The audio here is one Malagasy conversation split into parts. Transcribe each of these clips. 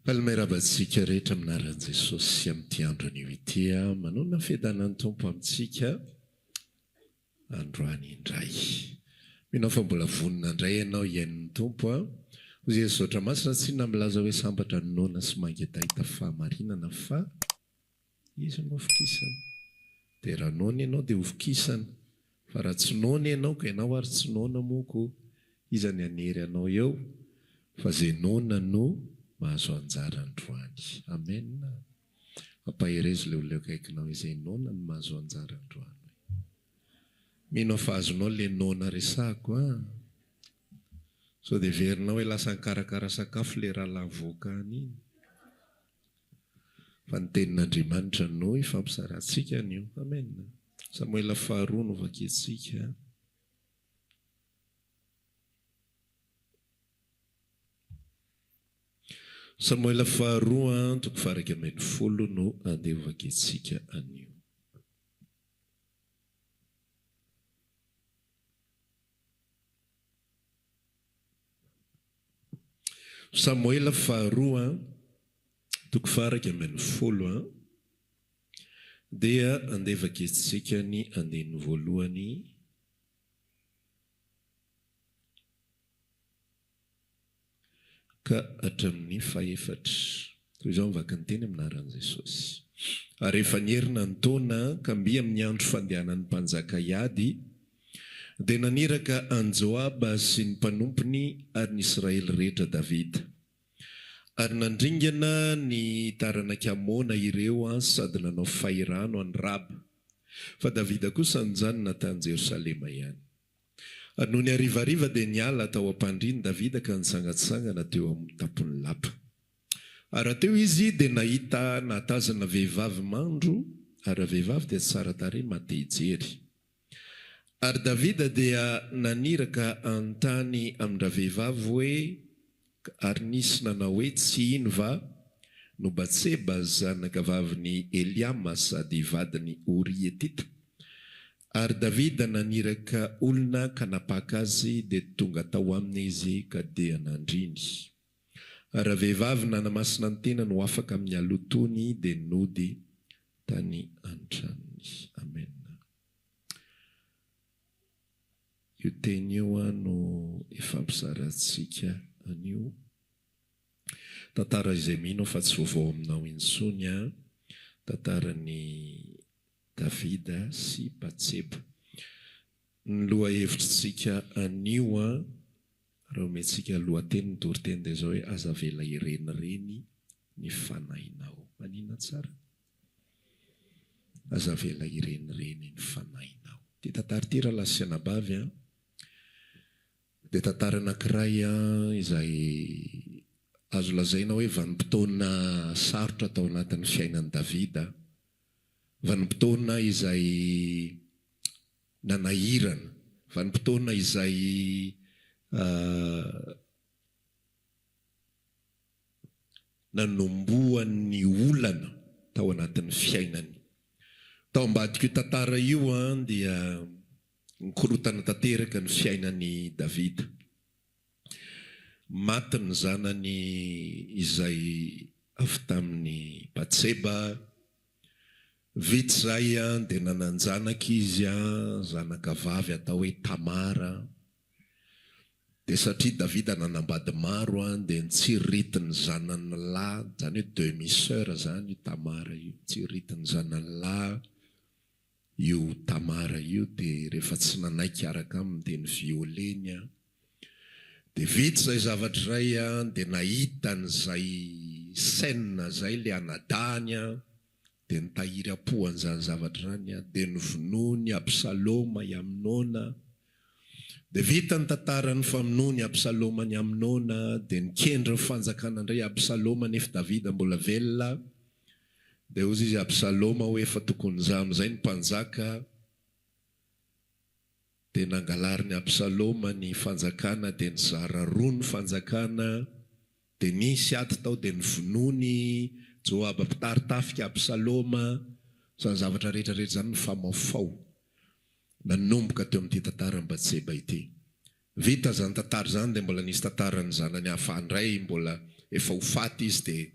Palomerabantsika rehetra aminaran'i Jesosy sy amin'ity andro anio ity manona ny fiadanan'ny Tompo amintsika androany indray. Mino fa mbola vonona indray ianao iain'ny Tompo hoy Jesosy oatra masina tsy namilaza hoe sambatra noana sy mangedahita fahamarinana fa izy no ofokisana. Dia raha noana ianao dia ofokisana, fa raha tsy noana ianao ka ianao ary tsy noana moko, iza ny hanery anao eo fa zay noana no mahazo anjara androany. Amen. Ampaherezo le olona akaikinao izay noana no mahazo anjara androany. Mino fa azonao le noana resako so dia verinao hoe lasa nikarakara sakafo le raha lavoakany iny. Fa ny tenin'Andriamanitra no ifampisarantsika anio. Amen. Samuela 2 no vakiantsika. Samuela 2 toko faraka ambin'ny folo no andeha vakiantsika anio. Samuela 2 toko faraka ambin'ny folo dia andeha vakiantsika ny andin'ny voalohany ka hatramin'ny fahaefatra. Toy izao mivaka ny teny aminaran'i Jesosy. Ary rehefa nierina ny taona ka mby amin'ny andro fandehanan'ny mpanjaka hiady, dia naniraka an Joaba sy ny mpanompony ary ny Israely rehetra Davida. Ary nandringana ny taranaka hamoana ireo sady nanao fahirano any Raba. Fa Davida kosa nijanona tany Jerosalema ihany. Ary noho ny harivariva dia niala tao am-pandriany Davida ka nitsangatsangana teo amin'ny tampon'ny lapa. Ary teo izy dia nahita nahatazana vehivavy mandro, ary vehivavy dia tsara tarehy mate hijery. Ary Davida dia naniraka an-tany amin'ny vehivavy hoe, ary nisy nanao hoe tsy ino va no Batseba zanaka vavin'ny Eliama sady vadiny Uria Etita. Ary Davida naniraka olona ka napaka azy dia tonga tao aminy izy ka dia nandriny. Ary vehivavy nanamasina ny tena no afaka amin'ny alotony dia nody tany an-tranony. Amen. Io teny io no ifampisarantsika anio. Tantara izay mino fa tsy vaovao aminao intsony tantaran'ny Davida sy Batseba. Ny loha hevitritsika anio raha omentsika lohateny ny toriteny dia zao hoe aza vela irenireny ny fanahinao. Manina tsara? Aza vela irenireny ny fanahinao. Ty tantara ty raha lasy anabavy dia tantara anankiray izay azo lazaina hoe vanim-potoana sarotra tao anatin'ny fiainan'i Davida. Vanim-potoana izay nanahirana, vanim-potoana izay nanomboan'ny olana tao anatin'ny fiainany. Tao ambadika io tantara io dia nikorotana tanteraka ny fiainan'ny Davida. Maty ny zanany izay avy tamin'ny Batseba. Vitsy zay dia nananjanaka izy zanaka vavy atao hoe Tamara. Dia satria Davida nanambady maro dia ntsiritiny zanany lahy, zany hoe demi-sœur zany io Tamara io, ntsiritiny zanany lahy io Tamara io. Dia rehefa tsy nanaiky araka aminy dia nivioleny dia vitsy zay zavatra zay dia nahita n'izay scène zay le anadahany dia nitahiry apohan zany zavatra zany dia novonoiny Absaloma i Aminona. Dia vita ny tantarany famonoany Absaloma ny Aminona dia nikendry ny fanjakana indray Absaloma nefa Davida mbola velona. Dia hozy izy Absaloma hoe efa tokony izaho amin'izay ny mpanjaka. Dia nangalariny Absaloma ny fanjakana dia nizara roa ny fanjakana. Dia nisy aty tao dia nivonoiny Joaba mpitaritafika Absaloma. Zany zavatra rehetrarehetra zany ny famaofao nanomboka teo amin'ity tantaran'ny Batseba ity. Vita zany tantara zany dia mbola nisy tantarany zanany hafa indray mbola efa ho faty izy dia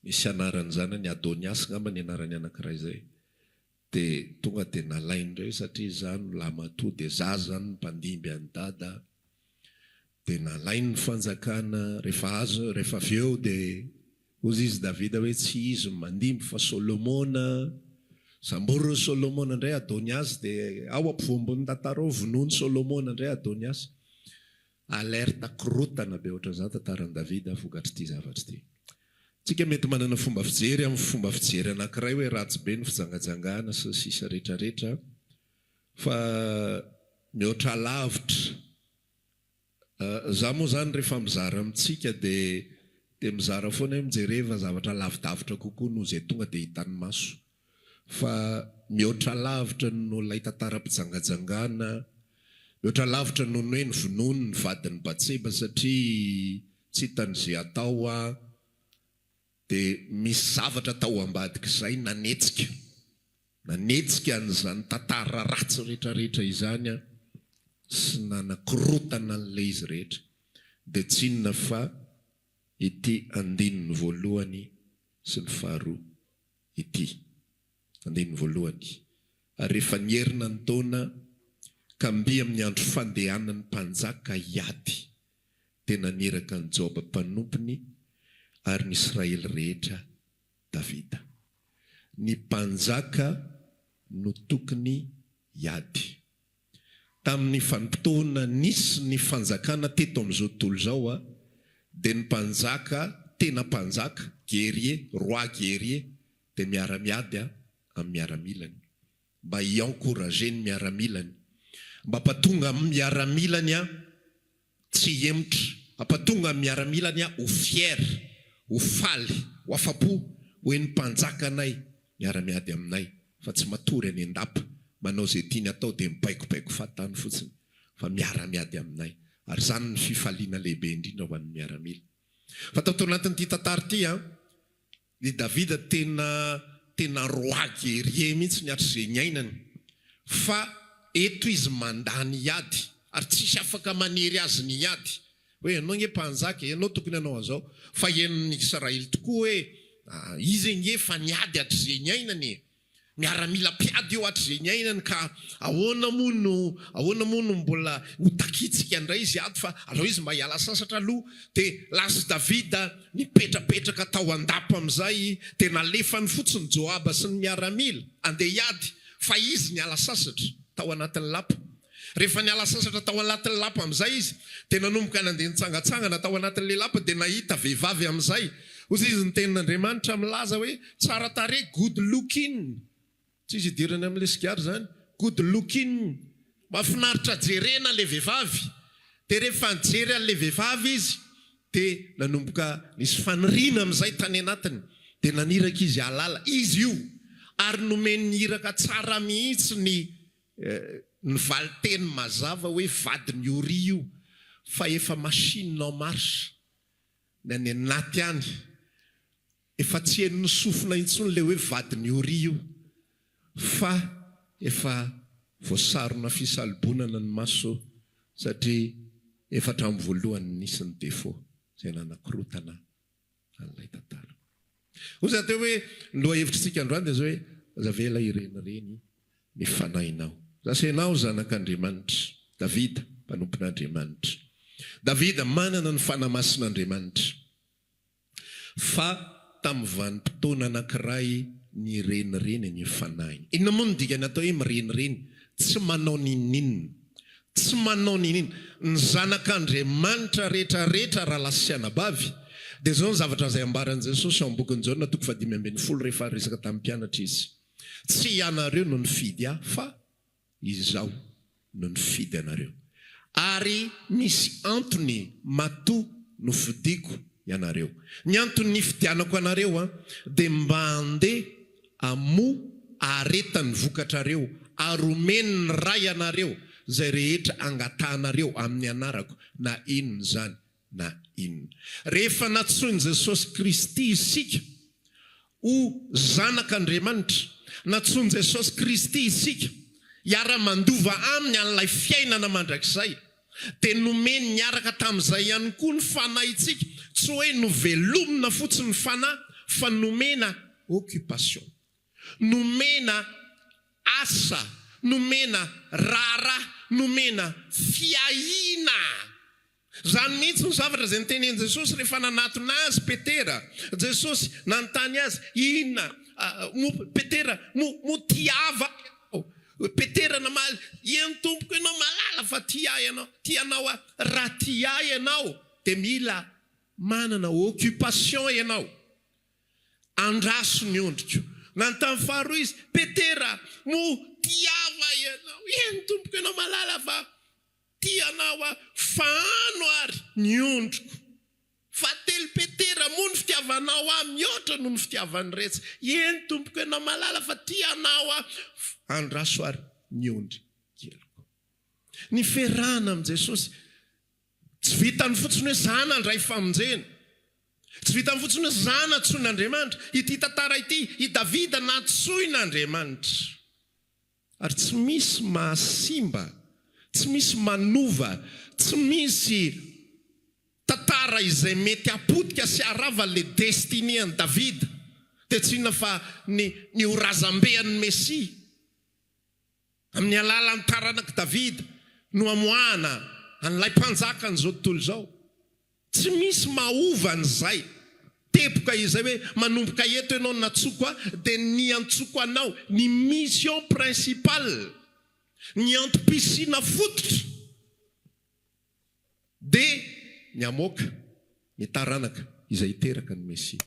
misy anarany zany ny Adonias ngamba ny anarany anankiray zay, dia tonga dia nalainy reo satria zany lamatoa dia za zany ny mpandimby any dada, dia nalainy ny fanjakana. Rehefa avy eo dia ozy izy Davida hoe tsy izy mandimby fa Solomona. Samborony Solomona indray Adonias, dia ao ampovoambony tantara ao vonoany Solomona indray Adonias. Alerta korotana be ohatran' izany tantaran'i Davida vokatry ity zavatra ity. Tsika mety manana fomba fijery amin'ny fomba fijery anankiray hoe ratsy be ny fijangajangana sy sisa rehetrarehetra, fa mihoatra lavitra. Za moa zany rehefa mizara amintsika dia mizara foana hoe mijereva zavatra lavidavitra kokoa noho izay tonga dia hitany maso. Fa mihoatra lavitra no ilay tantaram-pijangajangana, mihoatra lavitra noho ny hoe ny vonoany ny vadin'ny Batseba satria tsy hitan'izay atao dia misy zavatra tao ambadika izay nanetsika an'izany tantara ratsy rehetrarehetra izany sy nanakorotana an'ilay izy rehetra. Dia tsy inona fa ity andininy voalohany sy ny faharoa ity. Andininy voalohany: ary rehefa nierina ny taona kamby amin'ny andro fandehanan'ny mpanjaka Iady, tena niraka ny Joba mpanompiny ary ny Israely rehetra Davida. Ny mpanjaka no tokony Iady. Tamin'ny vanim-potoana nisy ny fanjakana teto amin'izao tontolo izao dia ny mpanjaka, tena mpanjaka, guerrier, roi guerrier, dia miara-miady amin'ny miaramilany, mba i-encourager ny miaramilany, mba hampatonga amin'ny miaramilany tsy emotra, hampatonga amin'ny miaramilany ho fier, ho faly, ho afapo hoe ny mpanjaka anay miara-miady aminay, fa tsy matory any an-dapa manao izay tiany atao dia mibaikobaiko fahatany fotsiny, fa miara-miady aminay. Ary zany ny fifaliana lehibe indrindra ho an'ny miaramila. Fa tao anatin'ity tantara ity ny Davida tena roi guerrier mihitsy ny hatrizay ny ainany, fa eto izy mandany Iady ary tsisy afaka manery azy ny Iady hoe ianao nge mpanjaka, ianao tokony anao an'izao, fa hen'ny Israely tokoa hoe izy nge fa niady hatrizay ny ainany, miaramila mpiady eo hatrizay ny ainany, ka ahoana moa no mbola hotakitsika indray izy ady, fa aleo izy mba hiala sasatra aloha. Dia lasa Davida nipetrapetraka tao an-dapa amin'izay, dia nalefany fotsiny Joaba sy ny miaramila andeha Iady, fa izy niala sasatra tao anatin'ny lapa. Rehefa niala sasatra tao anatin'ny lapa amin'izay izy, dia nanomboka nandeha nitsangatsangana tao anatin'ilay lapa, dia nahita vehivavy amin'izay. Ozy izy ny tenin'Andriamanitra milaza hoe tsara tarehy, good looking. Tsy izy idirany amin'ilay sigary zany, good looking, mahafinaritra jerena le vehivavy. Dia rehefa nijery an'ilay vehivavy izy, dia nanomboka nisy faniriana amin'izay tany anatiny, dia naniraka izy halala izy io, ary nomeny niraka tsara mihitsy ny valiteny mazava hoe vadiny Uri io, fa efa machine en marche ny any anaty any, efa tsy henony sofina intsony le hoe vadiny Uri io, fa efa voasarona fisalibonana ny maso, satria efa hatramin'ny voalohany nisy ny défaut izay nanakorotana an'ilay tantara. Ozy ateo hoe loha hevitrintsika androany dia zao hoe zavela irenireny ny fanahinao. Zasenao zanak'Andriamanitra, Davida mpanompon'Andriamanitra. Davida manana ny fanamasin'Andriamanitra, fa tamin'ny vanim-potoana anankiray ny renireny ny fanahiny. Inona moa no dikany atao hoe mirenireny? Tsy manao ninina, tsy manao ninina. Ny zanak'Andriamanitra rehetrarehetra raha lasianabavy, dia zao ny zavatra izay ambaran'i Jesosy amin'ny bokin'ny Jaona 5:10 rehefa resaka tamin'ny mpianatra izy: tsy ianareo no nifidy ahy, fa izaho no nifidy anareo, ary misy antony matoa no fidiko ianareo. Ny antony nifidianako anareo dia mba handeha amo aretany vokatrareo, aromeny ny ray anareo zay rehetra angatanareo amin'ny anarako, na inona zany na inona. Rehefa natsoiny Jesosy Kristy isika ho zanak'Andriamanitra, natsoiny Jesosy Kristy isika hiara-mandova aminy an'ilay fiainana mandrakizay, dia nomeny niaraka tamin'izay ihany koa ny fanahintsika, tsy hoe novelomina fotsiny fanahy fa nomena occupation, nomena asa, nomena raharaha, nomena fiahina. Zany mihitsy ny zavatra izay nitenen'i Jesosy rehefa nanatona azy Petera. Jesosy nanontany azy, inona Petera mo tiava Petera namaly, eny tompoko ianao malala fa tia ianao raha tia ianao dia mila manana occupation ianao, andraso ny ondriko. Nanontany faharoa izy, Petera mo tiava ianao, eny tompoko ianao malala fa tianao fano ary ny ondriko. Fahatelo, Petera mo ny fitiavanao mihoatra noho ny fitiavan'ny retsy, eny tompoko ianao malala fa tianao andraso ary ny ondry keloko. Ny ferahana amin'i Jesosy tsy vitany fotsiny hoe zana ndray famonjena, tsy vitany fotsiny hoe zana tsoin'Andriamanitra. Ity tantara ity, i Davida natsoin'Andriamanitra, ary tsy misy mahasimba, tsy misy manova, tsy misy tantara izay mety apotika sy arava le destinéan'i Davida dia tsy inona fa ny horazam-bean'ny Mesia. Amin'ny alalan'ny taranak'i Davida no amoahana an'ilay mpanjaka an'izao tontolo izao. Tsy misy maova an'izay. Tepoka izay hoe manomboka eto ianao natsoko dia ny antsoko anao, ny mission principale, ny antopisiana fototra dia ny amoaka ny taranaka izay teraka ny Mesia.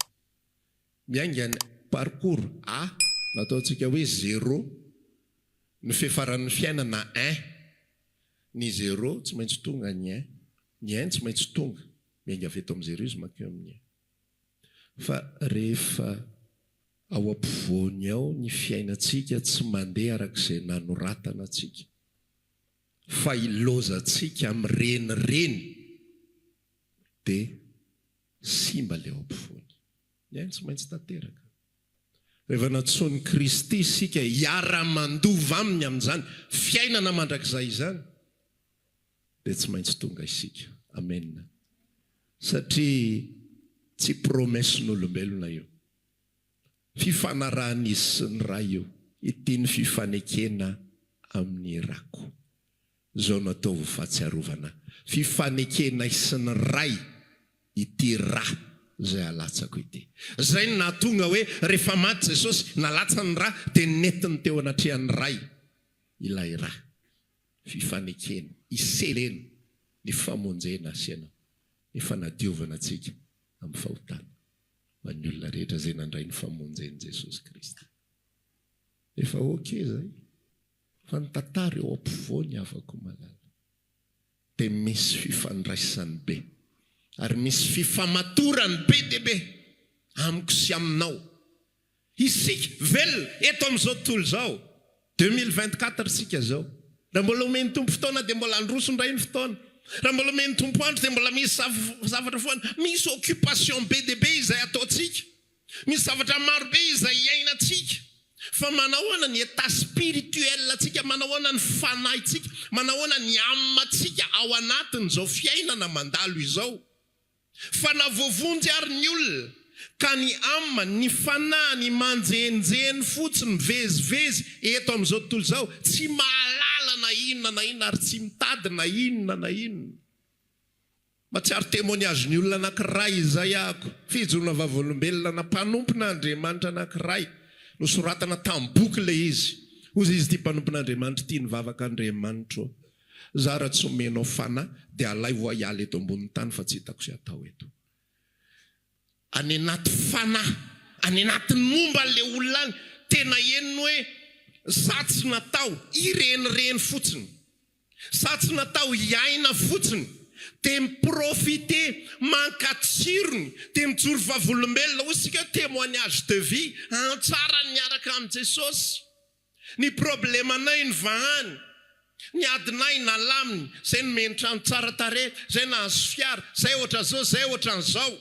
Miainga ny parcours A, nataontsika hoe 0, ny fiafaran'ny fiainana 1, ny 0 tsy maintsy tonga ny 1, ny 1 tsy maintsy tonga, miainga avy eto amin'ny 0 izy makeo amin'ny 1. Fa rehefa ao ampovoany ao ny fiainantsika tsy mandeha arak'izay nanoratana antsika, fa ilozantsika amin'ny renireny, dia simba le ao ampovoany. Ny ainy tsy maintsy tanteraka. Rehefa natsony Kristy isika hiara-mandova aminy amin'izany fiainana mandrakizay izany, dia tsy maintsy tonga isika. Amen. Satria tsy promessin'olombelona io, fifanarahan'izy sy ny ray io, ity ny fifanekena amin'ny rako. Zao natao ho fahatsiarovana, fifanekena sy ny ray ity ra zay alatsako ity. Zay no nahatonga hoe rehefa maty Jesosy nalatsa ny ra dia netiny teo anatrehan'ny ray ilay ra. Fifanekena, iselena ny famonjena asiana, ny fanadiovana antsika amin'ny fahotana ho an'ny olona rehetra zay nandray ny famonjen'i Jesosy Kristy. Efa zay. Fa ny tantara eo ampovoany afaka malala. Dia misy fifandraisany be, ary misy fifamatorany be dia be amiko sy aminao. Isika velona eto amin'izao tontolo izao 2024 isika zao. Raha mbola omeny tompo fotoana dia mbola androso ndray ny fotoana. Raha mbola omeny tompo andro dia mbola misy zavatra foana. Misy occupation be dia be izay ataontsika. Misy zavatra maro be izay iainantsika. Fa manahoana ny état spirituel atsika, manahoana ny fanahintsika, manahoana ny amantsika ao anatiny izao fiainana mandalo izao. Fa navovonjy ary ny olona, ka ny amma, ny fanahy, ny manjenjeny fotsiny, mivezivezy eto amin'izao tontolo izao, tsy mahalala na inona ary tsy mitady na inona. Matsiaro témoignage ny olona anankiray izay ako, fijoroana vavolombelona na mpanompona Andriamanitra anankiray. Nosoratana tamin'ny boky le izy. Hozy izy ty mpanompon'Andriamanitra tia nivavaka Andriamanitra. Zara tsy omenao fanahy dia alay voayala eto ambonin'ny tany fa tsy hitako sy atao eto. Any anaty fanahy, any anatin'ny momba le olona any, tena henony hoe satsy natao irenireny fotsiny, satsy natao hiaina fotsiny, dia miprofite mankatsirony, dia mijoro vavolombelona. Osika témoignage de vie antsara niaraka amin'ny Jesosy. Ny problemanay ny vahany, ny adinay nalaminy, zay ny mentrano tsara tare, zay nahazo fiara, zay ohatra zao, zay ohatra n'izao.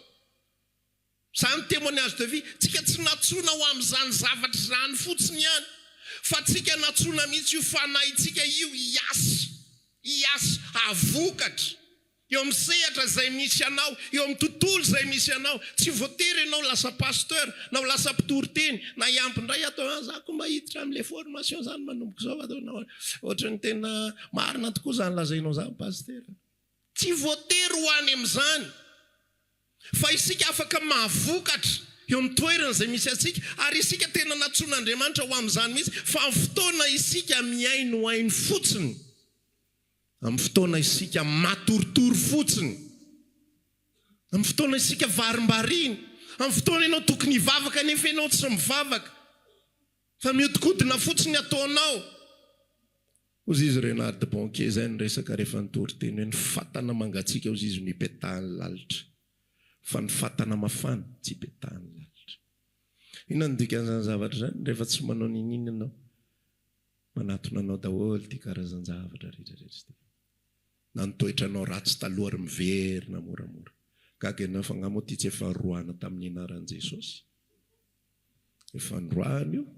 Zany témoignage de vie. Tsika tsy natsona ho amin'izany zavatra zany fotsiny ihany, fa tsika natsona mihitsy io fanahintsika io hiasa avokatra eo amin'ny sehatra izay misy anao, eo amin'ny tontolo izay misy anao. Tsy voatery ianao lasa pasteur na ho lasa mpitory-teny na hiampindray atao zako mba hiditra amin'ilay formation zany manomboka izao ataonao ohatra ny tena marina tokoa zany lazainao zany pasteur. Tsy voatery ho any amin'izany fa isika afaka mahavokatra eo amin'ny toerana izay misy antsika ary isika tena natsoan'Andriamanitra ho amin'izany mihitsy fa amin'ny fotoana isika miaino ho ainy fotsiny, amin'ny fotoana isika matoritory fotsiny, amin'ny fotoana isika varimbariny, amin'ny fotoana ianao tokony hivavaka nefa ianao tsy mivavaka fa miodikodina fotsiny ataonao. Ozy izy Renard de Bonquier zay ny resaka rehefa nitory teny hoe ny fatana mangatsika ozy izy no ipetahan'ny lalitra fa ny fatana mafana tsy ipetahan'ny lalitra. Inona ny dikan'izany zavatra zany? Rehefa tsy manao ninina ianao manatona anao daholo ty karazan-javatra rehetrarehetra ty. Na nitoetranao ratsy taloha ary miverina moramora. Gaga ianao fa ngamo ty tsy efa roana tamin'ny anaran'i Jesosy. Efa ndroahana io.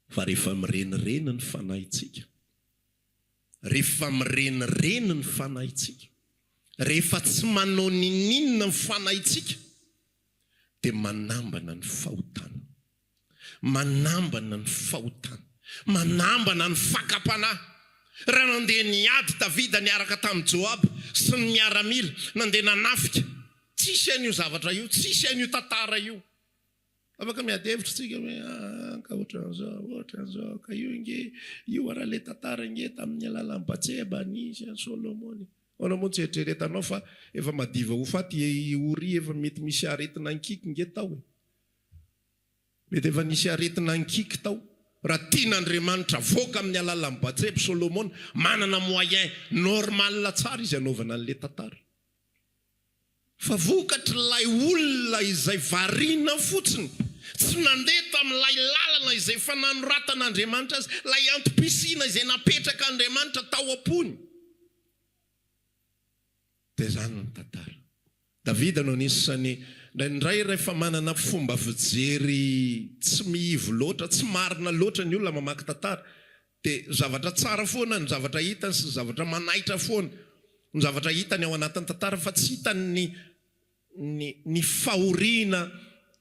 Fa rehefa mirenireny ny fanahintsika, rehefa mirenireny ny fanahintsika, rehefa tsy manao ninina ny fanahintsika, dia manambana ny fahotana, manambana ny fahotana, manambana ny fakapanahy. Raha nandeha niady Davida niaraka tamin'i Joab sy ny miaramila, nandeha nanafika, tsisy an'io zavatra io, tsisy an'io tantara io. Afaka miady hevitra tsika hoe ka ohatran'izao ka io nge io raha le tantara nge tamin'ny alalan'ny Batseba nisy an'i Solomony. Ona moa tsy eritreretanao fa efa madiva ho faty Ori efa mety misy aretina ankiky nge tao. Mety efa nisy aretina ankiky tao. Raha tian'Andriamanitra voaka amin'ny alalan'ny Batseba, Solomony manana moyen normal tsara izy anaovana an'le tantara. Fa vokatra ilay olona izay variana fotsiny, tsy nandeha tamin'ilay lalana izay efa nanoratan'Andriamanitra azy, ilay antom-pisiana izay napetraka Andriamanitra tao am-pony. Dia zany ny tantara. Davida no anisany indray rehefa manana fomba fijery tsy miivo loatra, tsy marina loatra ny olona mamaky tantara, dia zavatra tsara foana ny zavatra hitany sy zavatra manaitra foana ny zavatra hitany ao anatin'ny tantara, fa tsy hitany ny fahoriana,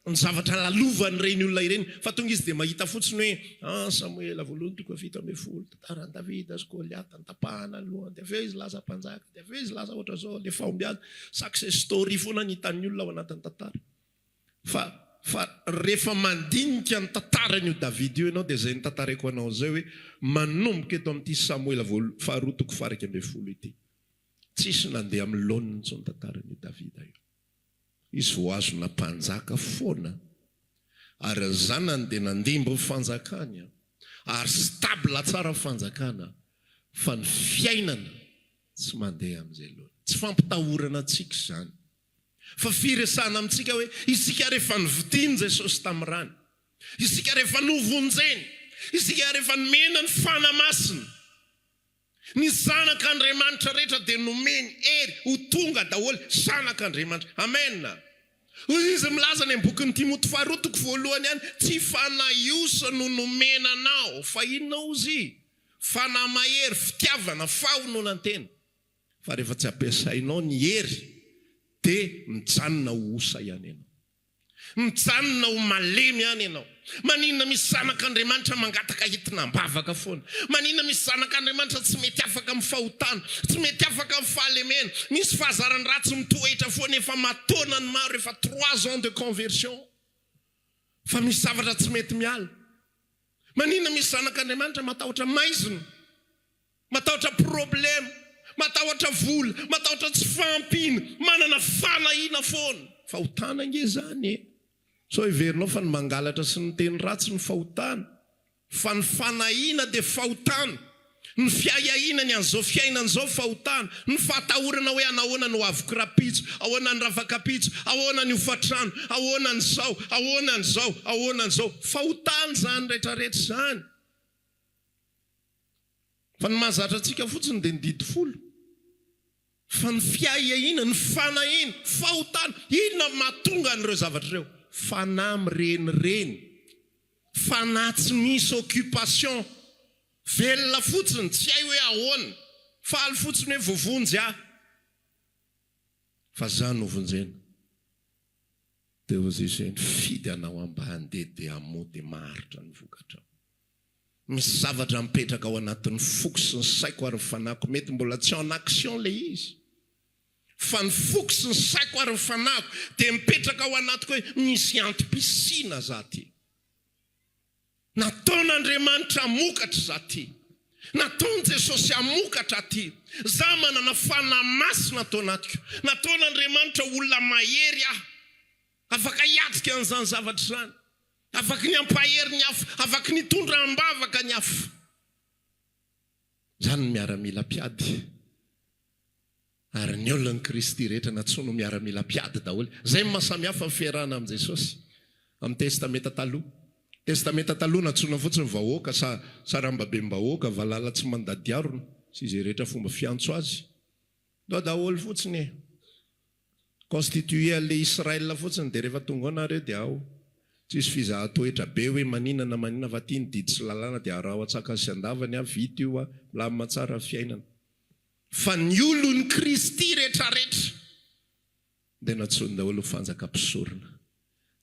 ny zavatra lalovany ireny olona ireny, fa tonga izy dia mahita fotsiny hoe Samuela voalohany toko 17 tantaran'i Davida sy Goliata nitapahana ny lohany, dia aveo izy lasa mpanjaka, dia aveo izy lasa ohatra zao le fahombiazy, success story foana ny hitan'ny olona ao anatin'ny tantara. Fa rehefa mandinika ny tantarany io Davida io ianao, dia zay ny tantarako anao zay hoe manomboka eto amin'ity Samuela faharoa toko 12 ity. Tsisy nandeha amin'ny laoniny intsony tantarany io Davida io. Izy voazona mpanjaka foana, ary zanany dia nandimbo ny fanjakany, ary stable tsara ny fanjakana, fa ny fiainana tsy mandeha amin'izay laoniny. Tsy fampitahorana antsika izany, fa firesana amintsika hoe isika rehefa nividiany Jesosy tamin'ny rany, isika rehefa novonjeny, isika rehefa nomena ny fanamasina, ny zanak'Andriamanitra rehetra dia nomeny hery ho tonga daholo zanak'Andriamanitra. Amen. Izy milaza ny bokin'ny Timoty faharoa toko 1 ihany, tsy fanaiosa no nomenanao, fa inona ozy? Fanamahery, fitiavana, fahonoana antena. Fa rehefa tsy ampiasainao ny hery, dia mijanona ho osa ihany ianao, mijanona ho malemy ihany ianao. Maninona misy zanak'Andriamanitra mangataka hitinam-bavaka foana, maninona misy zanak'Andriamanitra tsy mety afaka amin'ny fahotana, tsy mety afaka amin'ny fahalemena, misy fahazarany ratsy mitoetra foana, efa matona ny maro, efa 3 ans de conversion, fa misy zavatra tsy mety miala. Maninona misy zanak'Andriamanitra matahotra maizina, matahotra problème, matahotra vola, matahotra tsy fahampiana, manana fanahina foana. Fahotana nge zany. So iverinao fa ny mangalatra sy ny teny ratsy ny fahotana, fa ny fanahina dia fahotana, ny fiahiahina ny an'izao fiainana izao fahotana, ny fahatahorana hoe anahoana no avoko rapitso, ahoana ny ravakapitso, ahoana ny hofatrano, ahoana ny zao, ahoana ny zao, ahoana ny zao, fahotana zany rehetrarehetra zany. Fa ny mahazatra antsika fotsiny dia ny didy folo, fa ny fiahiahina, ny fanahina, fahotana, inona mahatonga an'ireo zavatra ireo? Fanahy mirenireny, fanahy tsy misy occupation, velona fotsiny tsy hay hoe ahoana, faly fotsiny hoe voavonjy fa za no vonjena. Dia hozy izay fidy anao ambany dia amody maharitra ny vokatra. Misy zavatra mipetraka ao anatin'ny foko sy ny saiko ary ny fanako, mety mbola tsy en action le izy. Fa ny foko sy ny saiko ary ny fanako dia mipetraka ao anatiko hoe misy antom-pisiana za ty. Nataon'Andriamanitra hamokatra za ty. Nataony Jesosy hamokatra ty. Za manana fanahy masina atao anatiko. Nataon'Andriamanitra olona mahery afaka hiatrika an'izany zavatra zany. Afaka ny ampahery ny hafa, afaka ny tondra ambavaka ny hafa. Zany miaramila piady. Ary ny olon'ny Kristy rehetra natsono miaramila piady daholo. Zay mahasamy hafa fiarahana amin'i Jesosy. Amin'ny testamenta taloha. Testamenta taloha natsoina fotsiny vahoaka, sarambabem-bahoaka, valala tsy mandady arona, sy izay rehetra fomba fiantso azy. Daholo fotsiny. Constitué le Israël fotsiny dia rehefa tonga anareo dia ao. Tsisy fizahan-toetra be hoe maninana fa tiany didy sy lalàna dia araho atsaka sy andavany vita io milamina tsara fiainana. Fa ny olon'ny Kristy rehetrarehetra dia natsoiny daholo fanjakam-pisorona,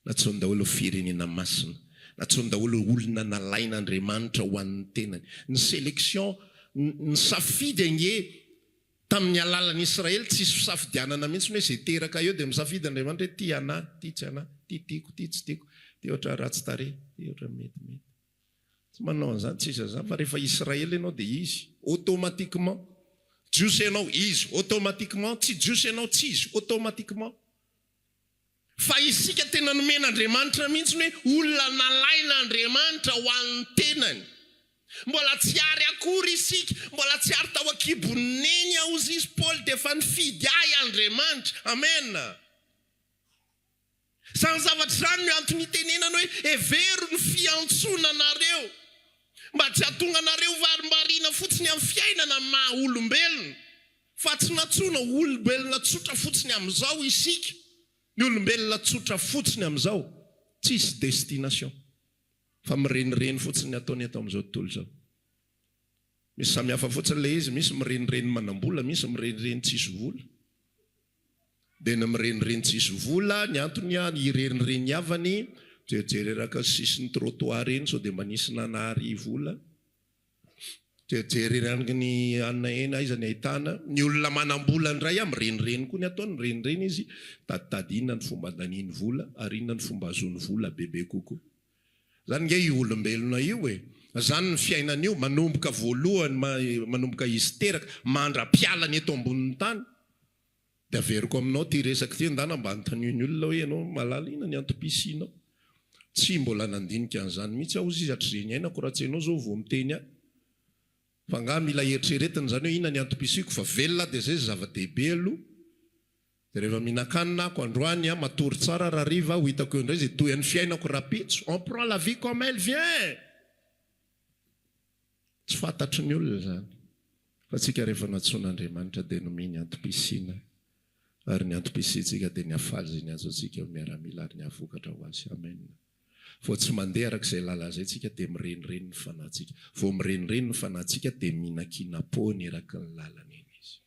natsoiny daholo firenena masina, natsoiny daholo olona nalain'Andriamanitra ho an'ny tenany. Ny sélection, ny safidy ange tamin'ny alalan'ny Israely tsisy fisafidianana mihitsy hoe izay teraka eo dia misafidy Andriamanitra hoe ty anahy, ty tsy anahy, ty tiako, ty tsy tiako, ty ohatra ratsy tare, ty ohatra mety. Tsy manao an'izany, tsisy an'izany fa rehefa Israely ianao dia izy automatiquement. Jiosy ianao izy automatiquement, tsy jiosy ianao tsy izy automatiquement. Fa isika tena nomen'Andriamanitra mihitsy hoe olona nalain'Andriamanitra ho an'ny tenany. Mbola tsy ary akory isika, mbola tsy ary tao akiboneny ahozy izy Paul dia fa nifidy ahy Andriamanitra. Amen. Zany zavatra zany no antony tenenana hoe hevery ny fiantsonanareo mba tsy hahatonga anareo varimbariana fotsiny amin'ny fiainana maha olombelona, fa tsy natsoina olombelona tsotra fotsiny amin'izao isika. Ny olombelona tsotra fotsiny amin'izao tsisy destination, fa mirenireny fotsiny ataony atao amin'izao tontolo izao. Misy samihafa fotsiny le izy, misy mirenireny manam-bola, misy mirenireny tsisy vola. Dia ny mirenireny tsisy vola, ny antony irenireny avany, jereraka sisiny trottoir eny sao dia manisy nanary vola. Jereraka ny anaena izy ny ahitana. Ny olona manam-bola indray mirenireny koa ny ataony, mirenireny izy taditady inona ny fomba andaniany vola ary inona ny fomba azony vola bebe kokoa. Zany nge io olombelona io zany ny fiainana io, manomboka voalohany, manomboka izy teraka, mandra-piala ny eto ambonin'ny tany. Dia averiko aminao ty resaka ty ndana mba anontaniany olona hoe ianao malala ina ny antom-pisianao. Tsy mbola nandinika an'izany mihitsy aho izy hatreny ainako raha tsy hainao zao vao miteny ahy. Fa nga mila eritreretiny zany hoe ina ny antom-pisiko, fa velona dia zay zava-dehibe aloha. Dia rehefa mihinan-kanina ako androany matory tsara raha riva ho hitako eo indray izay toy an'ny fiainako rapitso. On prend la vie comme elle vient. Tsy fantatry ny olona zany. Fa tsika rehefa natsoin'Andriamanitra dia nomeny antom-pisiana. Ary ny antom-pisiantsika dia ny hafaly izay ny azotsika miaramila ary ny havokatra ho azy. Amen. Vao tsy mandeha arak'izay lala izay tsika dia mirenireny ny fanahintsika. Vao mirenireny ny fanahintsika dia mihinan-kinam-pony eraky ny lalana eny izy.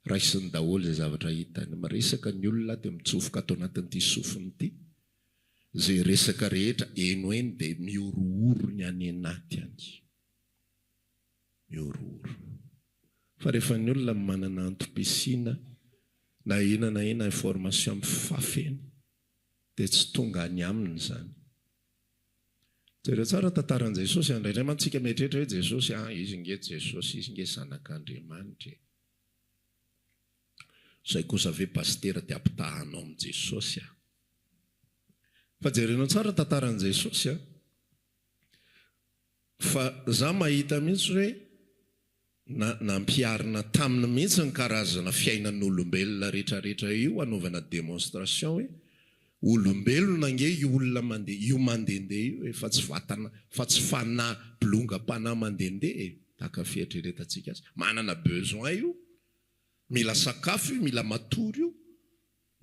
Raisiny daholo izay zavatra hitany. Maresaka ny olona dia mitsofoka ato anatin'ity sofiny ity. Izay resaka rehetra eno eny dia miorooro ny any anaty any. Miorooro. Fa rehefa ny olona manana antom-pisiana na ina information mifafeny dia tsy tonga any aminy zany. Jereo tsara tantaran Jesosy andraindray mantsika mieritreritra hoe Jesosy izy nge Jesosy, izy nge zanak'Andriamanitra. Zay kosa ve pastera dia ampitahanao amin'ny Jesosy. Fa jerenao tsara tantaran Jesosy fa za mahita mihitsy hoe nampiarina taminy mihitsy ny karazana fiainan'olombelona rehetrarehetra io anaovana demonstration hoe olombelona nge io olona mandeha io mandehandeha io fa tsy vatana, fa tsy fanahy bolongam-panahy mandehandeha tahaka fieritreretantsika azy. Manana besoin io, mila sakafo io, mila matory io,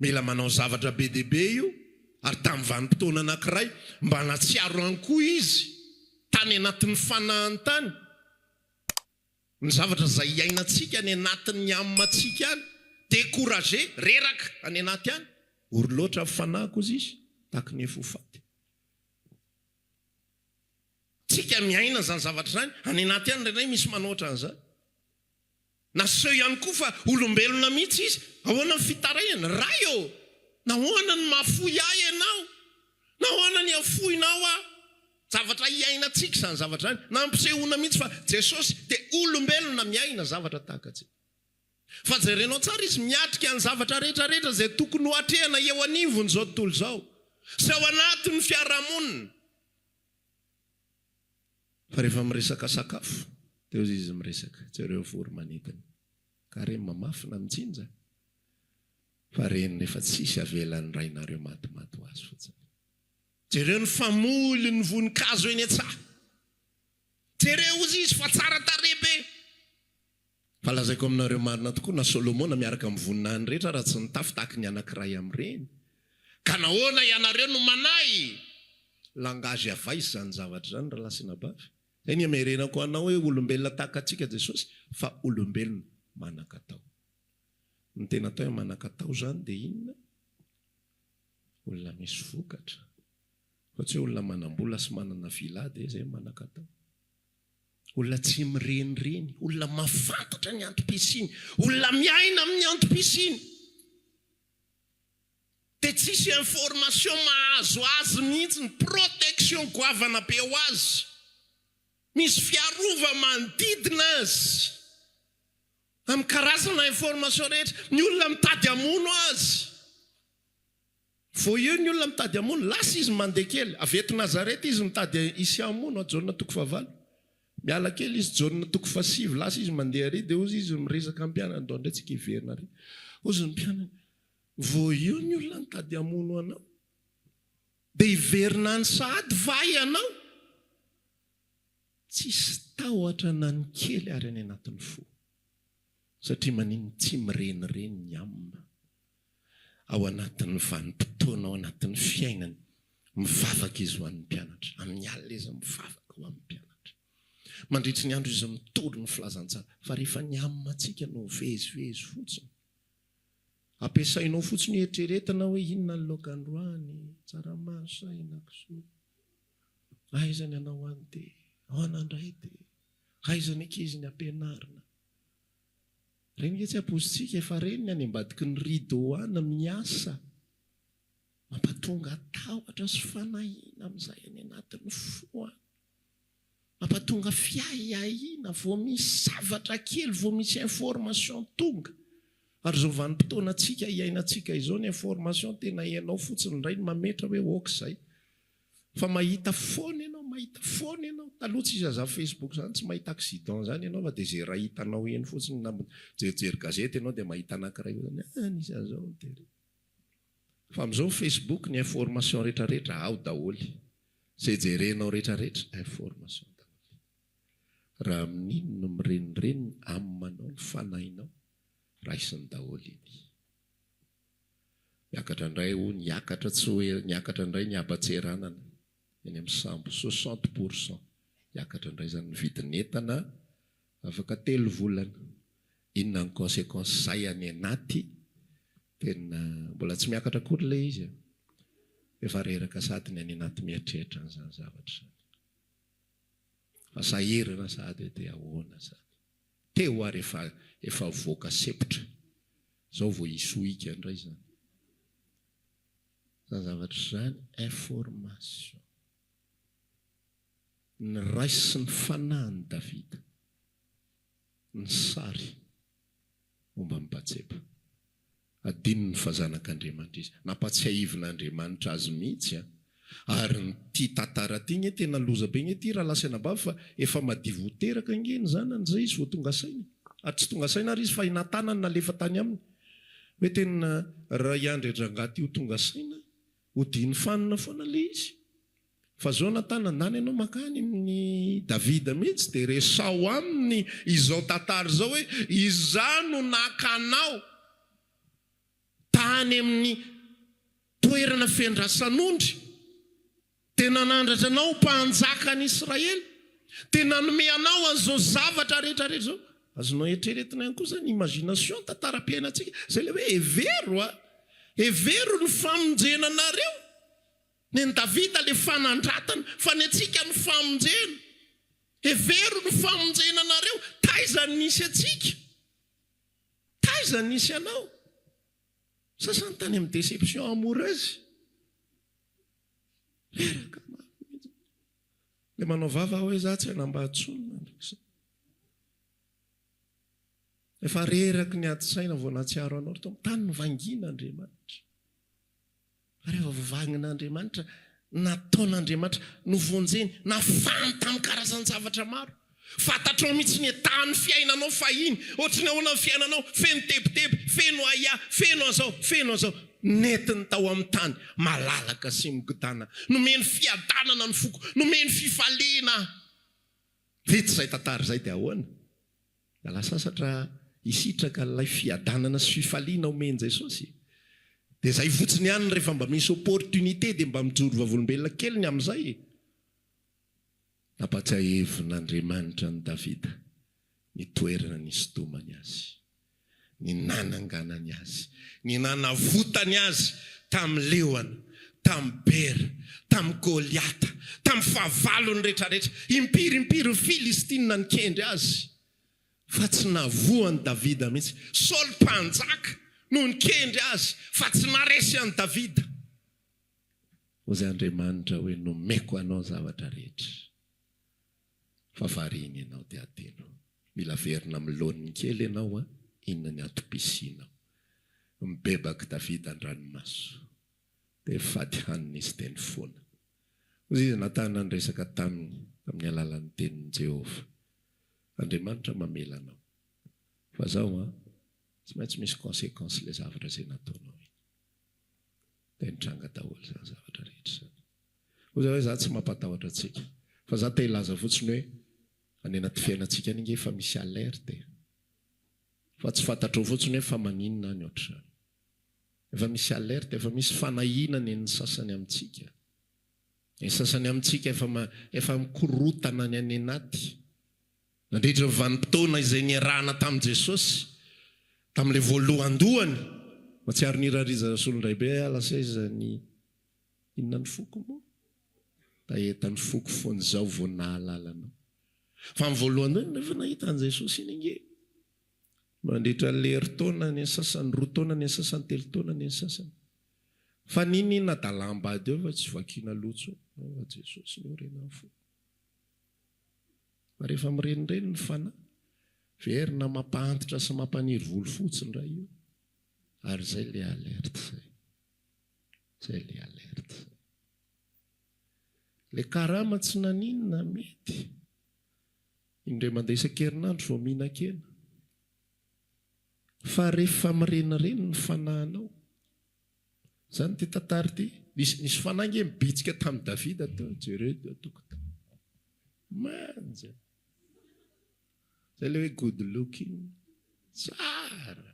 mila manao zavatra be dehibe io, ary tamin'ny vanim-potoana anankiray mba natsiaro ihany koa izy any anatin'ny fanahantany ny zavatra zay iainantsika any anatin'ny amintsika any découragé reraka any anaty any ory loatra fanahiko izy izy taky ny efofaty tsika miaina zany zavatra zany any anaty any renay misy manoatra an'izany na seo ihany koa fa olombelona mihitsy izy ahoana ny fitarahany ray eo nahoana ny mahafoy ahy ianao nahoana ny afoinao a zavatra iainantsika zany zavatra zany nampisehoana mihitsy fa Jesosy dia olombelona miaina zavatra tahaka atsika fa jerenao tsara izy miatrika ny zavatra rehetrarehetra zay tokony ho atrehana eo anivony zao tontolo zao sy ao anatin'ny fiarahamonina fa rehefa miresaka sakafo teo izy miresaka jereo vory manetany ka reny mamafina mitsinja fa reny rehefa tsisy avelan'ny rainareo matimaty ho azy fotsiny jereo ny famoly ny voninkazo eny an-tsaha jereo izy izy fa tsara tarebe fa lazaiko aminareo marina tokoa na Solomona miaraka amin'ny voninahiny rehetra raha tsy nitafy tahaky ny anankiray amin'ireny ka nahoana ianareo no manay langazy avaisy zany zavatra zany raha lasina bavy zay ny amerenako anao hoe olombelona tahaka atsika Jesosy fa olombelona manan-katao ny tena atao hoe manan-katao zany dia inona olona misy vokatra fa tsy hoe olona manam-bola sy manana vilady zay manan-katao olona tsy mirenireny olona mafantatra ny antom-pisiny olona miaina amin'ny antom-pisiny dia tsisy information mahazo azy mihitsy ny protection goavana be ho azy misy fiarova manodidina azy amin'ny karazana information rehetra ny olona mitady hamono azy vo eo ny olona mitady hamono lasa izy mandeha kely avy eto Nazareta izy mitady isy hamono ajaona toko favalo miala kely izy jaona toko fasivy lasa izy mandeha ary dia ozy izy miresaka ampianana andao ndraitsika iverina ary ozy ny mpianana vo eo ny olona mitady hamono anao dia iverina ny sahady vai anao tsisy tahotra na ny kely ary any anatin'ny fo satria maniny tsy mirenireny ny amina ao anatin'ny vanim-potoana ao anatin'ny fiainany mivavaka izy ho an'ny mpianatra amin'ny alina izy mivavaka ho amin'ny mpianatra mandritry ny andro izy mitory ny filazantsara fa rehefa ny aminantsika no vezivezy fotsiny ampiasainao fotsiny eritreretana hoe inona ny laokandroany tsaramaso inakisoa aizany anao any dia ahoana andray dia aizany ankizy ny ampianarina reny ke tsy apositsika efa reny ny any ambadiky ny rideau ana miasa mampatonga tahotra sy fanahina amin'izay any anatin'ny foa mampatonga fiahiahina vo misy zavatra kely vo misy information tonga ary zao vanim-potoana antsika iainantsika izao ny information tena ianao fotsiny indray ny mametra hoe okizay fa mahita foana ianao taloha tsy izy aza Facebook zany tsy mahita accident zany ianao fa dia zay raha hitanao eny fotsiny na jery gazety ianao dia mahita anankiray zany nisy an'izao dia fa amin'izao Facebook ny information rehetrarehetra ao daholy zay jerenao rehetrarehetra information daholy raha amin'iny no mirenireny aminao ny fanahinao raisiny daholy iny miakatra indray ho niakatra tsy hoe niakatra indray ny abatseranana eny amin'ny sambo 60% miakatra indray zany ny vidin'entana afaka 3 volana inona ny conséquence zay any anaty tena mbola tsy miakatra akory ilay izy efa reraka sady ny any anaty mieritreritra n'izany zavatra zany fa sahirana sady dia ahoana sady teo ary efa voaka sepitra zao vo isoika indray zany zavatra zany information ny raisy sy ny fanahiny Davida ny sary momba ny Batsheba adino ny fazanak'Andriamanitra izy nampatsiahivin'Andriamanitra azy mihitsy ary ny ty tantara ty ny tena loza be ny ty raha lasana bavy fa efa madivoteraka ngeny zany an'izay izy vo tonga saina ary tsy tonga saina ary izy fa inatanany nalefa tany aminy hoe tena raha iandry drangaty io tonga saina ho diny fanina foana le izy fa zao natana nany ianao makany amin'ny Davida mihitsy dia resao aminy izao tantara zao hoe izano nakanao tany amin'ny toerana fiandrasan'ondry tena nandratra anao mpanjaka an'Israely tena nome anao an'izao zavatra rehetrarehetra zao azonao eritreretina ihany koa zany imagination tantara-piainantsika zay le hoe evero ny famonjena anareo ny Davida le fanandratana fa ny atsika ny famonjena evero ny famonjena anareo taizany nisy atsika taizany nisy anao sasany tany amin'ny déception amoureuse reraka le manao vava hoe za tsy hanambahatsonina efa reraky ny ati-saina vao natsiaro anao to tany ny vangina Andriamanitra rehefa vovagin'Andriamanitra nataon'Andriamanitra novonjeny nafany tamin'ny karazan-javatra maro fantatrao mihitsy ny tany fiainanao fahiny ohatrany ahoana ny fiainanao feno tebotebo feno aia feno azao netiny tao amin'ny tany malalaka sy migidana nomeny fiadanana ny foko nomeny fifaliana vitsy zay tantara zay dia ahoana da lasasatra isitraka ilay fiadanana sy fifaliana omeny Jesosy dia zay fotsiny ihany rehefa mba misy opportunité dia mba mijoro vavolombelona keliny amin'izay nampatsiahevon'Andriamanitra ny Davida ny toerana nisy tomany azy ny nananganany azy ny nanavotany azy tamin'ny leoana tamin'ny bera tamin'ny Goliata tamin'ny fahavalony rehetrarehetra impirimpiry Filistina ny kendry azy fa tsy navoany Davida mihitsy Saul mpanjaka no ny kendry azy fa tsy naresy any Davida hoy Andriamanitra hoe nomeko anao zavatra rehetra fa variny ianao dia ateno mila verina amin'ny laoniny kely ianao inona ny atopisinao mibebaka Davida an-dranomaso dia fady hanina izy teny foana hoy izy natana ny resaka tamin'ny alalan'ny tenin'i Jehova Andriamanitra mamela anao fa zaho tsy maintsy misy conséquence le zavatra zay nataonao dia nitranga daholo zany zavatra rehetra hoy hoe za tsy mampatahotra antsika fa za te hilaza fotsiny hoe any anaty fiainantsika ninge efa misy alerte fa tsy fantatrao fotsiny hoe fa maninona any ohatrany efa misy alerte efa misy fanahinana ny sasany amintsika ny sasany amintsika efa mikorotana ny any anaty nandritra vanim-potoana izay niarahana tamin'i Jesosy tamin'ilay voalohan-dohany matsiaro nirariza solondray-be alasezany inona ny foko moa da entany foko foany zao vao nahalalanao fa amin'ny voalohan-dohany nefa nahita an Jesosy iny inge mandritra leritaona ny sasany roataona ny sasany telitaona ny sasany fa niny nadalambady eo fa tsy vakiana lotso Jesosy ny orena ny foko rehefa mirenireny ny fanahy verina mampahantitra sy mampaniry volo fotsiny raha io ary zay le alerte zay le alerte le karama tsy naninona mety indray mandeha isan-kerinandro vao mihinan-kena fa rehefa mirenireny ny fanahinao zany ty tantara ty nisy fanahy nge mibitsika tamin'i Davida teo jereo teo tokotany manja zay le hoe good looking tsara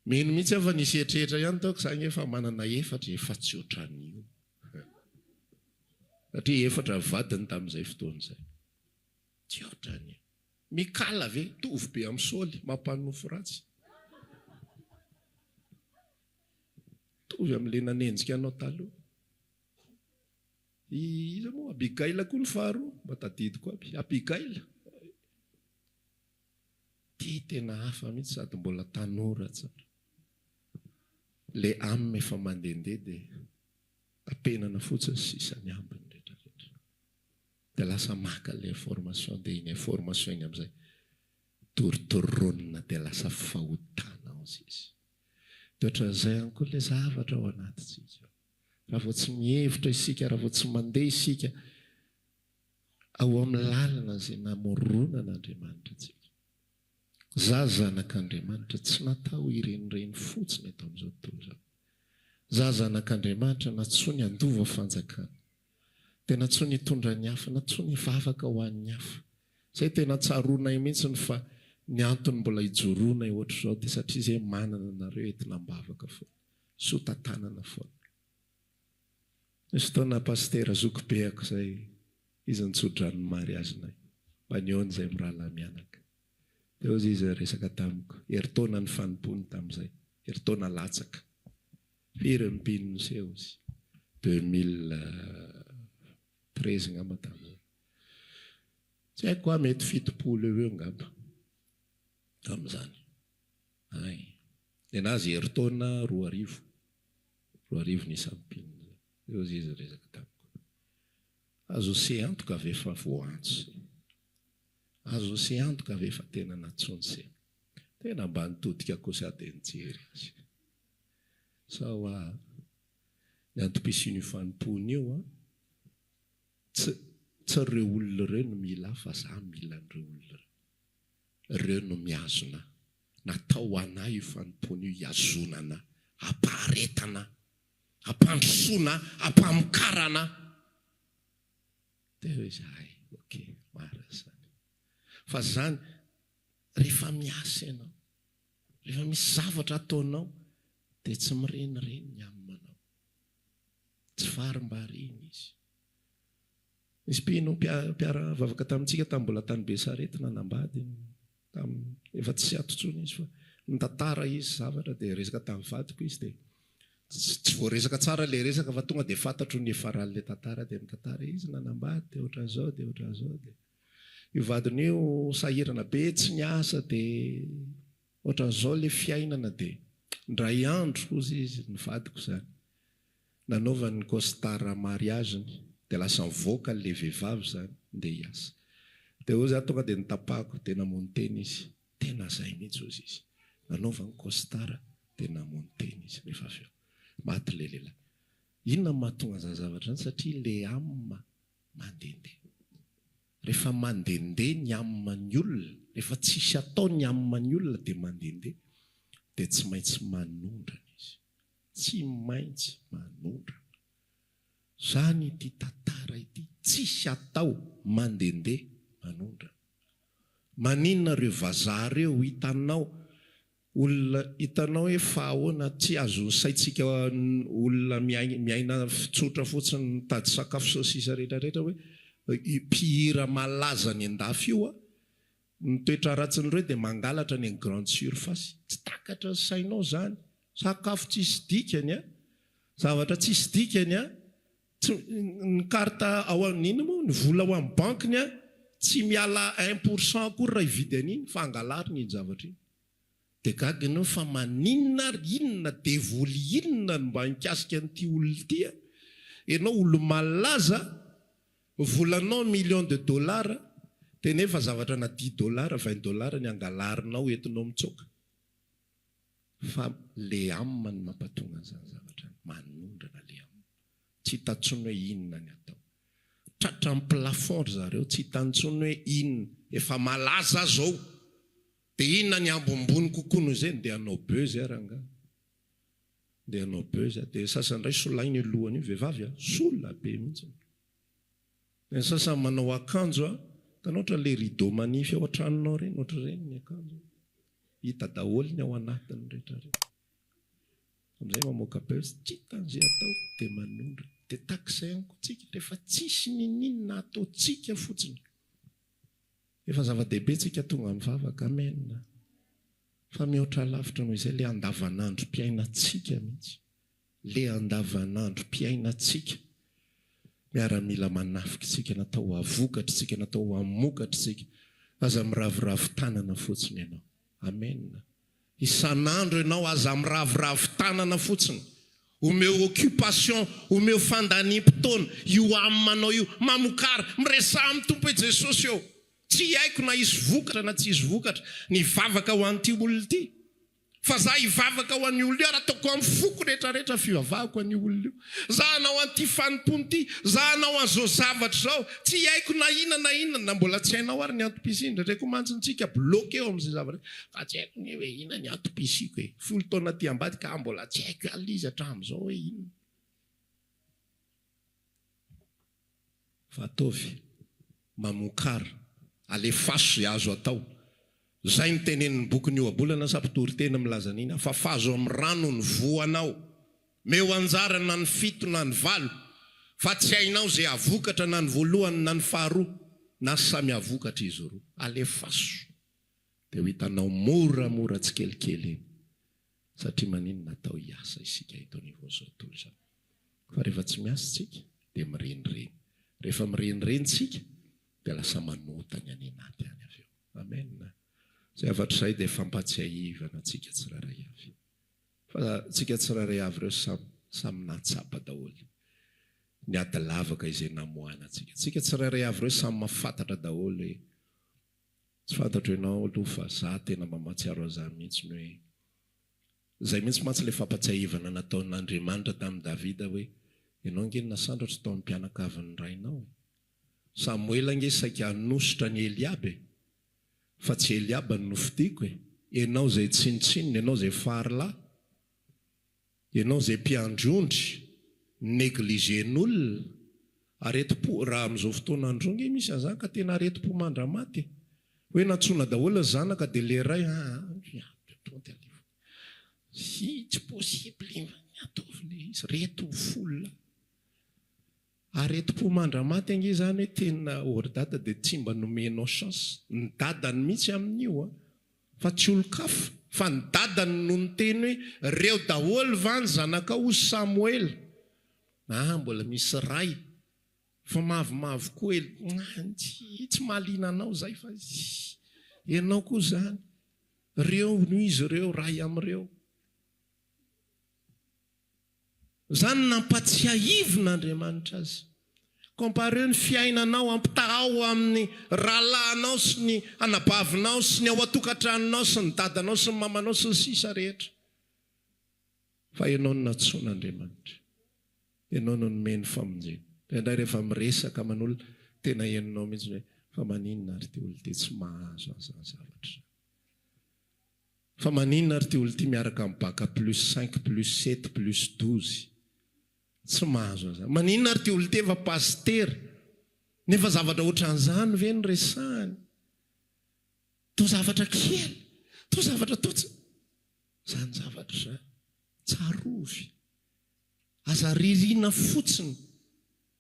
mino mihitsy afa nisy eritreretra ihany taoko zany efa manana efatra tsy ohatran'io satria efatra vadiny tamin'izay fotoan'izay tsy ohatran'io mikala ve tovy be amin'ny Saoly mampanofo ratsy tovy amin'le nanenjika anao taloha iza moa Abigail koa ny faharoa mba tadidiko aby Abigail ty tena hafa mihitsy sady mbola tanora tsara le aminy efa mandehandeha dia tapenana fotsiny sisany ambiny rehetrarehetra dia lasa maka le information dia iny information iny amin'izay toritoronina dia lasa fahotana azy izy dia ohatran'izay ihany koa le zavatra ao anatintsika raha vao tsy mihevitra isika raha vao tsy mandeha isika ao amin'ny lalana izay namoronana Andriamanitra antsika za zanak'Andriamanitra tsy natao irenireny fotsiny eto amin'izao tontolo izao za zanak'Andriamanitra natsony andova fanjakana tena natsony hitondra ny hafa natsony hivavaka ho an'ny hafa zay tena tsaronay mihitsiny fa ny antony mbola hijoronay ohatra izao dia satria izay manana nareo entina mbavaka foana sotatanana foana nisy fotoana pastera zokibeako zay izy nitsodrany mariazinay mba niony zay mirahalahy mianaka. Teo izy resaka tamiko heritaona ny fanompony tamin'izay, heritaona latsaka firy ny mpino seho izy 2013 ngamba tamin'izay, tsy haiko hoe mety 70 eo ngamba tamin'izany. Ay, nenazy heritaona 2 arivo nisy mpino. Eo izy resaka tamiko. Azo se antoka ave fa voantso. Azo se antoka ave fa tena natsonse. Tena mba nitodika kosa ade nijery azy. Sao ny antom-pisian'io fanompony io tsy ireo olona ireo no mila fa za mila an'ireo olona ireo no miazona. Natao anahy io fanompony io iazonana, ampaharetana, ampandrosoana, ampamokarana. Teo izy okay, marasa. Fa zany rehefa miasa ianao, rehefa misy zavatra ataonao dia tsy mirenireny ny aminao, tsy farim-bariny izy. Misy mpino mpiara vavaka tamintsika tamin'ny mbola tany Besarety nanambady efa tsy atotsony izy fa nitantara izy zavatra dia resaka tamin'ny vadiko izy dia tsy voaresaka tsara le resaka fa tonga dia fantatro ny efaran'le tantara dia mitantara izy nanambady dia ohatran'izao dia ohatran'izao dia io vadiny io sahirana be tsy niasa dia ohatran'izao le fiainana dia ndray andro ozy izy ny vadiko zany nanaovany costara mariaziny dia lasa mivoaka le vehivavy zany dia hiasa dia ozy aho tonga dia nitapahako dia namony teny izy tena zay mihitsy ozy izy nanaovany costara dia namony teny izy rehefa avy eo maty le lehilahy. Inona mahatonga zany zavatra zany satria le amina mandehandeha. Rehefa mandehandeha ny amina ny olona, rehefa tsisy atao ny amina ny olona dia mandehandeha dia tsy maintsy manondrana izy, tsy maintsy manondrana. Zany ity tantara ity tsisy atao mandehandeha manondrana. Maninona reo vazaha reo hitanao olona hitanao hoe fa ahoana tsy azo saitsika olona miaina fitsotra fotsiny mitady sakafo sosisa rehetrarehetra hoe mpihira malaza ny andafy io mitoetra ratsiny ireo dia mangalatra ny grande surface. Tsy takatra ny sainao zany, sakafo tsisy dikany zavatra tsisy dikany ny karta ao an'iny moa ny vola ao amin'ny bankiny tsy miala 1% akory raha ividy an'iny fa angalariny iny zavatra iny. Dia gaginao fa maninona inona devoly inona mba nikasika an'ity olona ity ianao olo malaza volanao $1,000,000 dia nefa zavatra na $10 $20 ny angalarinao entinao mitsoka. Fa le amina ny mampatonga an'izany zavatra manondrana le amina. Tsy hitantsony hoe inona ny atao. Tratra amin'ny plafond zareo tsy hitantsony hoe inona efa malaza zao dia inona ny ambombony kokoa noho izay dia anao bezy aranga. Dia anao bezy dia sasany ray solainy lohany io vehivavy sola be mihitsy. Ny sasany manao akanjo tanao ohatra le rideau manify ao an-tranonao reny ohatra ireny ny akanjo. Hita daholo ny ao anatiny rehetra rehetra. Amin'izay mamoaka bezy tsy hitan'izay atao dia manondra. Dia takizay ihany koa tsika rehefa tsisy ninina ataontsika fotsiny. Efa zava-dehibe tsika tonga mivavaka amenna. Fa mihoatra lavitra noho izay le andavanandrom-piainantsika mihitsy. Le andavanandrom-piainantsika. Miara-mila manafika tsika natao avokatra tsika natao amokatra tsika. Aza miravoravo tanana fotsiny ianao. Amenna. Isan'andro ianao aza miravoravo tanana fotsiny. Omeo occupation, omeo fandanim-potoana, io aminao io mamokara, miresaha amin'ny Tompo Jesosy eo. Tsy haiko na isy vokatra na tsy isy vokatra ny vavaka ho an'ity olona ity. Fa za hivavaka ho an'io olona io ary ataoko amin'ny foko rehetrarehetra fivavahako an'io olona io. Za hanao an'ity fanompony ity, za hanao an'izao zavatra zao, tsy haiko na inona na mbola tsy hainao ary ny antom-pisiny. Ndraindray mantsontsika bloqué eo amin'izay zavatra. Fa tsy haiko ny hoe inona ny antom-pisiko hoe 10 taona aty ambady ka mbola tsy haiko aliza hatramin'izao hoe inona. Fa ataovy mamokara alefaso zay azo atao. Zay ny tenenin'ny boky io abolana sapitory tena milaza an'iny fa fazo amin'ny rano ny voanao. Meo anjarana ny 7 na ny 8 fa tsy hainao zay avokatra na ny voalohany na ny faharoa na samy avokatra izy roa alefaso dia ho hitanao moramora tsy kelikely eny satria maninona natao hiasa isika ito anivao zao tontolo izany fa rehefa tsy miasa tsika dia mirenireny rehefa mirenireny-tsika dia lasa manotany any anaty any avy eo amen zay zavatra izay dia fampatsiahivana tsika tsiraray avy fa tsika tsiraray avy ireo samy natsapa daholo ny ady lavaka izay namoana tsika tsiraray avy ireo samy mafantatra daholo hoe tsy fantatra ianao aloha fa za tena mamatsiaro aza mihitsy ny hoe zay mihitsy matsy le fampatsiahivana nataon'Andriamanitra tamin'ny Davida hoe ianao ngeny nasandratra taon'ny mpianakavin'ny rainao Samuel ange saika hanositra ny Eliaby fa tsy Eliaby ny nofidiako ianao zay tsinitsininy ianao zay farila ianao zay mpiandrondry negligen'olona aretim-po raha amin'izao fotoana andronge misy an'izany ka tena aretim-po mandramaty hoe natsona daholo ny zanaka dia le ray tsy possible ataovy le izy reto folona aretim-po mandra-maty ange zany hoe tena ordata dia tsy mba nomenao chance ny dadany mihitsy amin'io fa tsy olo-kafa fa ny dadany no ny teny hoe reo daholo va ny zanakao Samuel mbola misy ray fa mavomavo koa tsy mahaliana anao zay fa ianao koa zany reo no izy reo ray am'ireo zany nampatsiahivon'Andriamanitra azy kompareo ny fiainanao ampitao amin'ny rahalahinao sy ny anabavinao sy ny ao atokantranonao sy ny dadanao sy ny mamanao sy ny sisa rehetra fa ianao no natsoan'Andriamanitra ianao no nomeny famonjena indray rehefa miresaka man'olona tena ianao mihitsy hoe fa maninona ary ty olo ty tsy mahazo azany zavatra fa maninona ary ty olo ty miaraka mibaka +5+7+12 tsy mahazo azany maninona ary ty olo ty efa paster nefa zavatra ohatran'izany ve ny resahany to zavatra kely to zavatra totsy zany zavatra zany tsarovy aza ririna fotsiny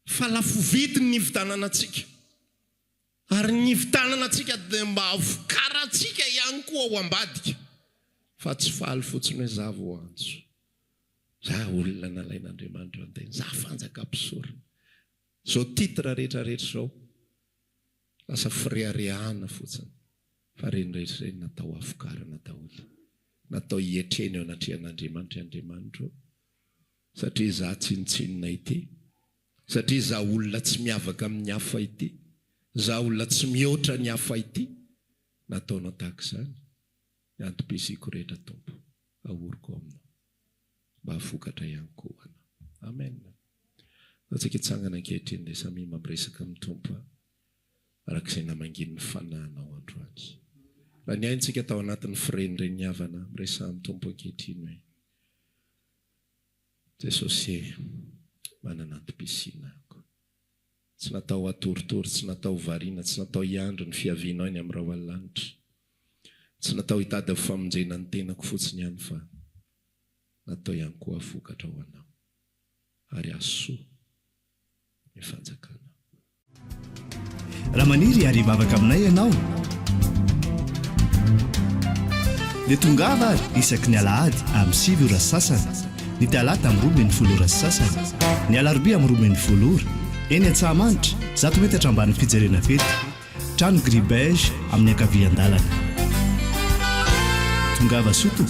fa lafo vidiny ny vitanana atsika ary ny vitanana atsika dia mba avokarantsika ihany koa ao ambadika fa tsy faly fotsiny hoe za vo antso za olona nalain'Andriamanitra anteny za fanjaka-pisorona zao titra rehetrarehetra zao lasa fireharehana fotsiny fa reny rehetra reny natao avokarana daholo natao hietreny eo anatrehan'Andriamanitra Andriamanitra satria za tsinitsinina ity satria za olona tsy miavaka amin'ny hafa ity za olona tsy mihoatra ny hafa ity nataonao tahaka izany ny antom-pisiako rehetra tompo ahoriko aminao mba hafokatra ihany koa anao amen atsika hitsangana ankehitriny dia samy mampiresaka amin'ny tompo arak'izay namangin'ny fanahinao androany raha ny aintsika tao anatin'ny firenireny havana miresa amin'ny tompo ankehitriny hoe Jesosy manana antom-pisinako tsy natao atoritory tsy natao variana tsy natao hiandro ny fiavianao eny amin'ny rahoalanitra tsy natao hitady ho famonjena ny tenako fotsiny ihany fa natao ihany koa avokatra ho anao ary asoa ny fanjakana raha maniry ary mavaka aminay ianao dia tongava ary isaky ny alahady amin'ny 7 ora sasany ny talata amin'ny 12 ora sasany ny alarobia amin'ny 12 ora eny Antsahamanitra 100 metatra ambany fijerena fety trano gribege amin'ny ankavian-dalana tongava soto